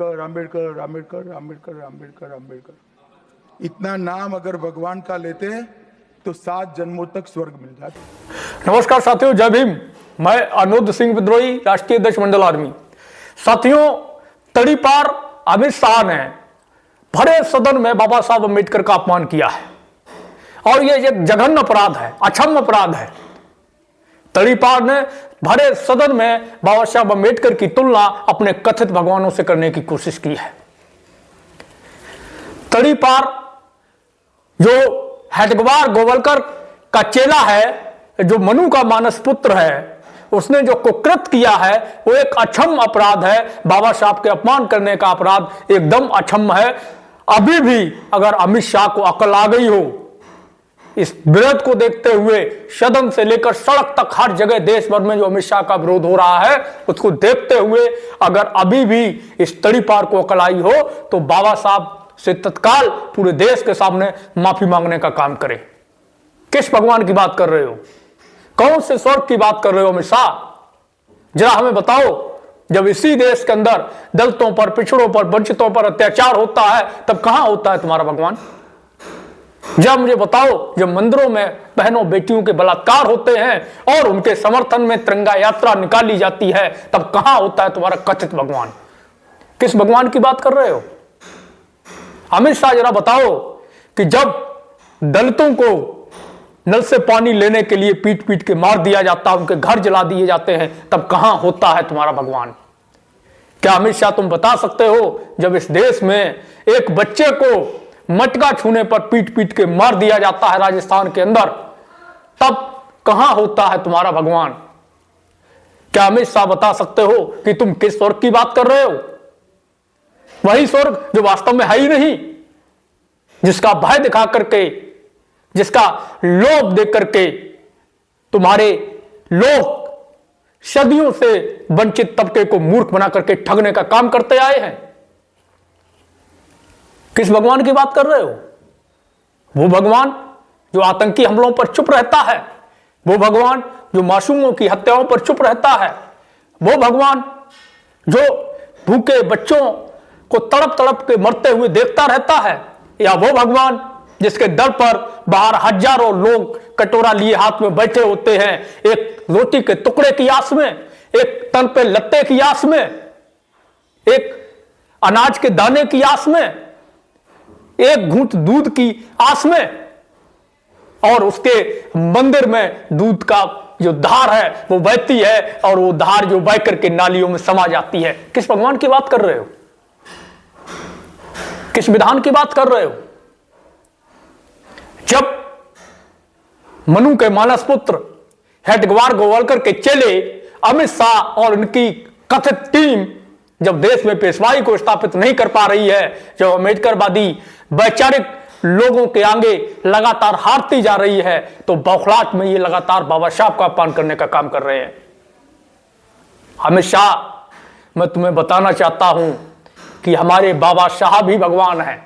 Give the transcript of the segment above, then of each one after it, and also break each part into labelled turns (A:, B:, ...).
A: आम्बेडकर आम्बेडकर आम्बेडकर आम्बेडकर आम्बेडकर आम्बेडकर। इतना नाम अगर भगवान का लेते तो 7 जन्मों तक स्वर्ग मिल जाता।
B: नमस्कार साथियों, जय भीम। मैं अनुरुद्ध सिंह विद्रोही, राष्ट्रीय अध्यक्ष मंडल आर्मी। साथियों, तड़ीपार अमित शाह ने भरे सदन में बाबा साहब अम्बेडकर का अपमान किया है और यह एक जघन्य अपराध है, अक्षम्य अपराध है। तड़ीपार ने भरे सदन में बाबा साहब अम्बेडकर की तुलना अपने कथित भगवानों से करने की कोशिश की है। तड़ीपार जो हेडगवार गोवलकर का चेला है, जो मनु का मानस पुत्र है, उसने जो कुकृत किया है वो एक अक्षम्य अपराध है। बाबा साहब के अपमान करने का अपराध एकदम अक्षम्य है। अभी भी अगर अमित शाह को अकल आ गई हो, इस विरोध को देखते हुए सदन से लेकर सड़क तक हर जगह देश भर में जो अमित शाह का विरोध हो रहा है, उसको देखते हुए अगर अभी भी इस तड़ीपार को अकल आई हो तो बाबा साहब से तत्काल पूरे देश के सामने माफी मांगने का काम करे। किस भगवान की बात कर रहे हो? कौन से स्वर्ग की बात कर रहे हो अमित शाह? जरा हमें बताओ। जब इसी देश के अंदर दलितों पर, पिछड़ों पर, वंचितों पर अत्याचार होता है, तब कहां होता है तुम्हारा भगवान? जब मुझे बताओ, जब मंदिरों में बहनों बेटियों के बलात्कार होते हैं और उनके समर्थन में तिरंगा यात्रा निकाली जाती है, तब कहां होता है तुम्हारा कथित भगवान? किस भगवान की बात कर रहे हो अमित शाह? जरा बताओ कि जब दलितों को नल से पानी लेने के लिए पीट पीट के मार दिया जाता है, उनके घर जला दिए जाते हैं, तब कहां होता है तुम्हारा भगवान? क्या अमित शाह तुम बता सकते हो, जब इस देश में एक बच्चे को मटका छूने पर पीट पीट के मार दिया जाता है राजस्थान के अंदर, तब कहां होता है तुम्हारा भगवान? क्या अमित शाह बता सकते हो कि तुम किस स्वर्ग की बात कर रहे हो? वही स्वर्ग जो वास्तव में है ही नहीं, जिसका भय दिखा करके, जिसका लोभ देख करके तुम्हारे लोग सदियों से वंचित तबके को मूर्ख बना करके ठगने का काम करते आए हैं। किस भगवान की बात कर रहे हो? वो भगवान जो आतंकी हमलों पर चुप रहता है, वो भगवान जो मासूमों की हत्याओं पर चुप रहता है, वो भगवान जो भूखे बच्चों को तड़प तड़प के मरते हुए देखता रहता है, या वो भगवान जिसके दर पर बाहर हजारों लोग कटोरा लिए हाथ में बैठे होते हैं, एक रोटी के टुकड़े की आस में, एक तन पे लत्ते की आस में, एक अनाज के दाने की आस में, एक घूंट दूध की आस में, और उसके मंदिर में दूध का जो धार है वो बहती है और वो धार जो बह करके नालियों में समा जाती है। किस भगवान की बात कर रहे हो? किस विधान की बात कर रहे हो? जब मनु के मानस पुत्र हेडगवार गोवलकर के चेले अमित शाह और उनकी कथित टीम जब देश में पेशवाई को स्थापित नहीं कर पा रही है, जब अम्बेडकरवादी वैचारिक लोगों के आगे लगातार हारती जा रही है, तो बौखलाहट में ये लगातार बाबा साहब का अपमान करने का काम कर रहे हैं। अमित शाह, मैं तुम्हें बताना चाहता हूं कि हमारे बाबा साहब ही भगवान है।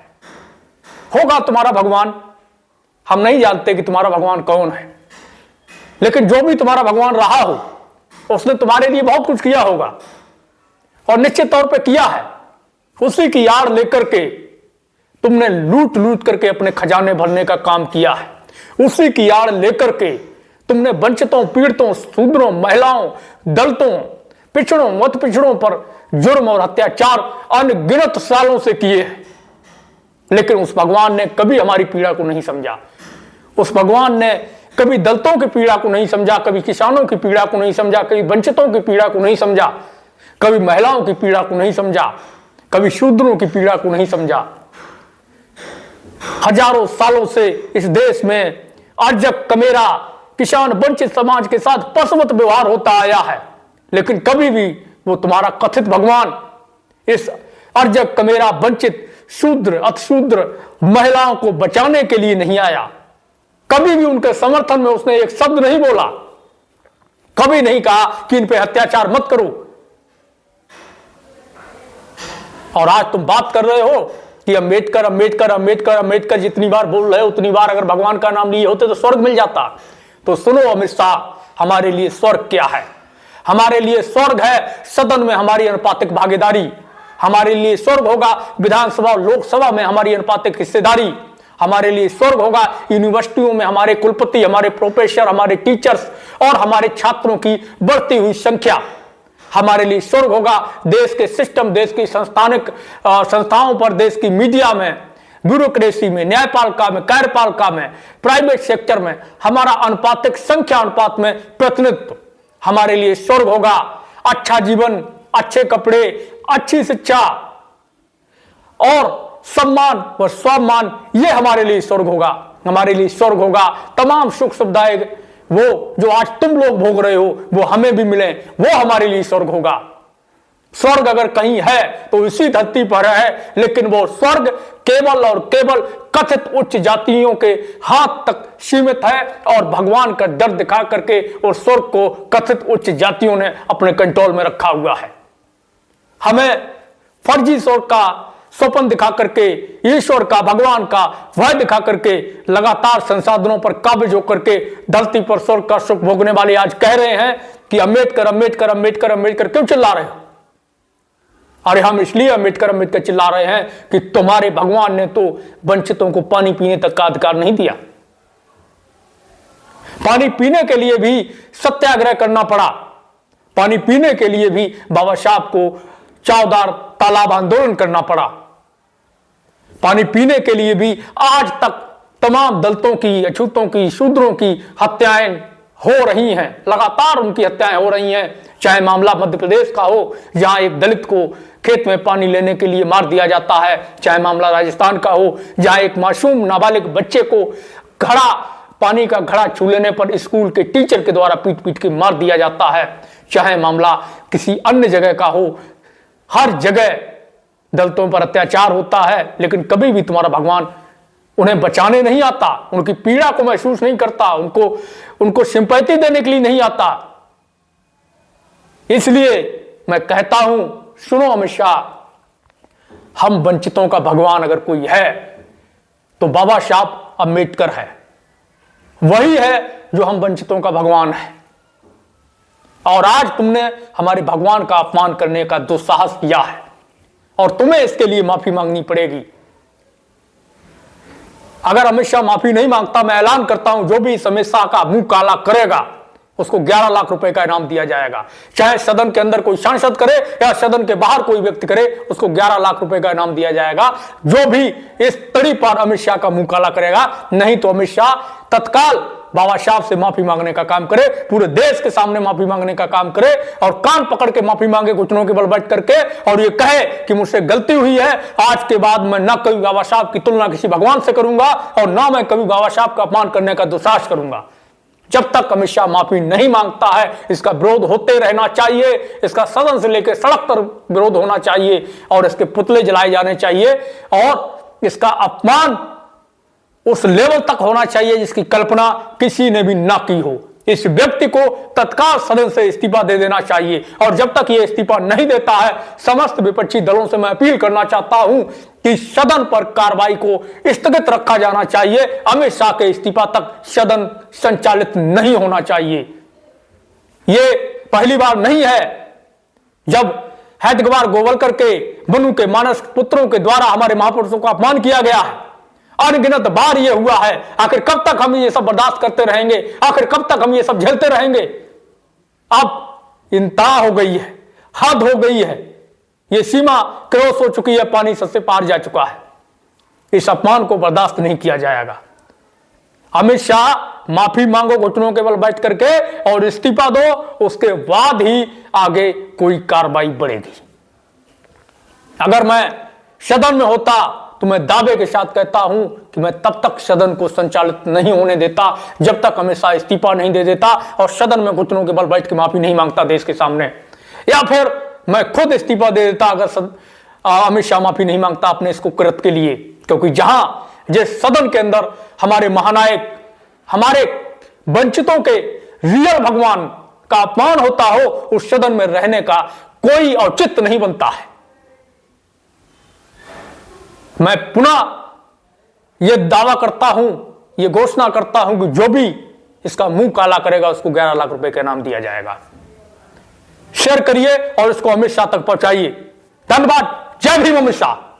B: होगा तुम्हारा भगवान, हम नहीं जानते कि तुम्हारा भगवान कौन है, लेकिन जो भी तुम्हारा भगवान रहा हो, उसने तुम्हारे लिए बहुत कुछ किया होगा और निश्चित तौर पे किया है। उसी की आड़ लेकर के तुमने लूट लूट करके अपने खजाने भरने का काम किया है। उसी की आड़ लेकर के तुमने वंचितों, पीड़ितों, शूद्रों, महिलाओं, दलितों, पिछड़ों, मत पिछड़ों पर जुर्म और अत्याचार अनगिनत सालों से किए हैं, लेकिन उस भगवान ने कभी हमारी पीड़ा को नहीं समझा। उस भगवान ने कभी दलितों की पीड़ा को नहीं समझा, कभी किसानों की पीड़ा को नहीं समझा, कभी वंचितों की पीड़ा को नहीं समझा, कभी महिलाओं की पीड़ा को नहीं समझा, कभी शूद्रों की पीड़ा को नहीं समझा। हजारों सालों से इस देश में अर्जक कमेरा किसान वंचित समाज के साथ पशुवत व्यवहार होता आया है, लेकिन कभी भी वो तुम्हारा कथित भगवान इस अर्जक कमेरा वंचित शूद्र अतिशूद्र महिलाओं को बचाने के लिए नहीं आया। कभी भी उनके समर्थन में उसने एक शब्द नहीं बोला, कभी नहीं कहा कि इन पे अत्याचार मत करो। और आज तुम बात कर रहे हो कि अम्बेडकर अम्बेडकर अम्बेडकर अम्बेडकर, जितनी बार बोल रहे हो उतनी बार अगर भगवान का नाम लिए होते तो स्वर्ग मिल जाता। तो सुनो अमित शाह, हमारे लिए स्वर्ग क्या है? हमारे लिए स्वर्ग है सदन में हमारी अनुपातिक भागीदारी, हमारे लिए स्वर्ग होगा विधानसभा और लोकसभा में हमारी अनुपातिक हिस्सेदारी। हमारे लिए स्वर्ग होगा यूनिवर्सिटियों में हमारे कुलपति, हमारे प्रोफेसर, हमारे टीचर्स और हमारे छात्रों की बढ़ती हुई संख्या। हमारे लिए स्वर्ग होगा देश के सिस्टम, देश की संस्थाओं पर, देश की मीडिया में, ब्यूरोक्रेसी में, न्यायपालिका में, कार्यपालिका में, प्राइवेट सेक्टर में हमारा अनुपातिक संख्या अनुपात में प्रतिनिधित्व। हमारे लिए स्वर्ग होगा अच्छा जीवन, अच्छे कपड़े, अच्छी शिक्षा और सम्मान व स्वाभिमान, ये हमारे लिए स्वर्ग होगा। हमारे लिए स्वर्ग होगा तमाम सुख सुविधाएं, वो जो आज तुम लोग भोग रहे हो वो हमें भी मिले, वो हमारे लिए स्वर्ग होगा। स्वर्ग अगर कहीं है तो इसी धरती पर है, लेकिन वो स्वर्ग केवल और केवल कथित उच्च जातियों के हाथ तक सीमित है और भगवान का डर दिखा करके और स्वर्ग को कथित उच्च जातियों ने अपने कंट्रोल में रखा हुआ है। हमें फर्जी स्वर्ग का स्वप्न दिखा करके, ईश्वर का, भगवान का भय दिखा करके लगातार संसाधनों पर काबिज होकर के धरती पर स्वर्ग का सुख भोगने वाले आज कह रहे हैं कि अम्बेडकर अम्बेडकर अम्बेडकर अम्बेडकर क्यों चिल्ला रहे हो? अरे हम इसलिए अम्बेडकर अम्बेडकर चिल्ला रहे हैं कि तुम्हारे भगवान ने तो वंचितों को पानी पीने तक का अधिकार नहीं दिया। पानी पीने के लिए भी सत्याग्रह करना पड़ा। पानी पीने के लिए भी बाबा साहब को चौदार तालाब आंदोलन करना पड़ा। पानी पीने के लिए भी आज तक तमाम दलितों की, अछूतों की, शूद्रों की हत्याएं हो रही हैं, लगातार उनकी हत्याएं हो रही हैं। चाहे मामला मध्य प्रदेश का हो, जहां एक दलित को खेत में पानी लेने के लिए मार दिया जाता है, चाहे मामला राजस्थान का हो, जहां एक मासूम नाबालिग बच्चे को पानी का घड़ा छू लेने पर स्कूल के टीचर के द्वारा पीट पीट के मार दिया जाता है, चाहे मामला किसी अन्य जगह का हो, हर जगह दलितों पर अत्याचार होता है, लेकिन कभी भी तुम्हारा भगवान उन्हें बचाने नहीं आता, उनकी पीड़ा को महसूस नहीं करता, उनको सिंपैथी देने के लिए नहीं आता। इसलिए मैं कहता हूं, सुनो अमित शाह, हम वंचितों का भगवान अगर कोई है तो बाबा साहब अम्बेडकर है। वही है जो हम वंचितों का भगवान है। और आज तुमने हमारे भगवान का अपमान करने का दुस्साहस किया है और तुम्हें इसके लिए माफी मांगनी पड़ेगी। अगर अमित शाह माफी नहीं मांगता, मैं ऐलान करता हूं, जो भी इस अमित शाह का मुंह काला करेगा उसको 11 लाख रुपए का इनाम दिया जाएगा। चाहे सदन के अंदर कोई सांसद करे या सदन के बाहर कोई व्यक्ति करे, उसको 11 लाख रुपए का इनाम दिया जाएगा, जो भी इस तड़ी पर अमित शाह का मुंह काला करेगा। नहीं तो अमित शाह तत्काल बाबा साहब से माफी मांगने का काम करे, पूरे देश के सामने माफी मांगने का काम करे और कान पकड़ के माफी मांगे घुटनों के बल बैठ करके, और ये कहे कि मुझसे गलती हुई है, आज के बाद मैं ना कभी बाबा साहब की तुलना किसी भगवान से करूंगा और ना मैं कभी बाबा साहब का अपमान करने का दुस्साहस करूंगा। जब तक अमित शाह माफी नहीं मांगता है, इसका विरोध होते रहना चाहिए, इसका सदन से लेकर सड़क पर विरोध होना चाहिए और इसके पुतले जलाए जाने चाहिए और इसका अपमान उस लेवल तक होना चाहिए जिसकी कल्पना किसी ने भी ना की हो। इस व्यक्ति को तत्काल सदन से इस्तीफा दे देना चाहिए और जब तक ये इस्तीफा नहीं देता है, समस्त विपक्षी दलों से मैं अपील करना चाहता हूं कि सदन पर कार्रवाई को स्थगित रखा जाना चाहिए। अमित शाह के इस्तीफा तक सदन संचालित नहीं होना चाहिए। ये पहली बार नहीं है जब हैदराबाद गोवलकर के, मनु के मानस पुत्रों के द्वारा हमारे महापुरुषों का अपमान किया गया है। अनगिनत बार ये हुआ है। आखिर कब तक हम ये सब बर्दाश्त करते रहेंगे? आखिर कब तक हम ये सब झेलते रहेंगे? अब इंतहा हो गई है, हद हो गई है, ये सीमा क्रॉस हो चुकी है, पानी सबसे पार जा चुका है। इस अपमान को बर्दाश्त नहीं किया जाएगा। अमित शाह माफी मांगो घुटनों के बल बैठ करके और इस्तीफा दो, उसके बाद ही आगे कोई कार्रवाई बढ़ेगी। अगर मैं सदन में होता तो मैं दावे के साथ कहता हूं कि मैं तब तक सदन को संचालित नहीं होने देता जब तक अमित शाह इस्तीफा नहीं दे देता और सदन में घुटनों के बल बैठ के माफी नहीं मांगता देश के सामने, या फिर मैं खुद इस्तीफा दे देता अगर अमित शाह माफी नहीं मांगता अपने इस कुकृत्य के लिए। क्योंकि जहां जिस सदन के अंदर हमारे महानायक, हमारे वंचितों के रियल भगवान का अपमान होता हो, उस सदन में रहने का कोई औचित्य नहीं बनता है। मैं पुनः यह दावा करता हूं, यह घोषणा करता हूं कि जो भी इसका मुंह काला करेगा उसको 11 लाख रुपए का इनाम दिया जाएगा। शेयर करिए और इसको अमित शाह तक पहुंचाइए। धन्यवाद। जय भीम अमित शाह।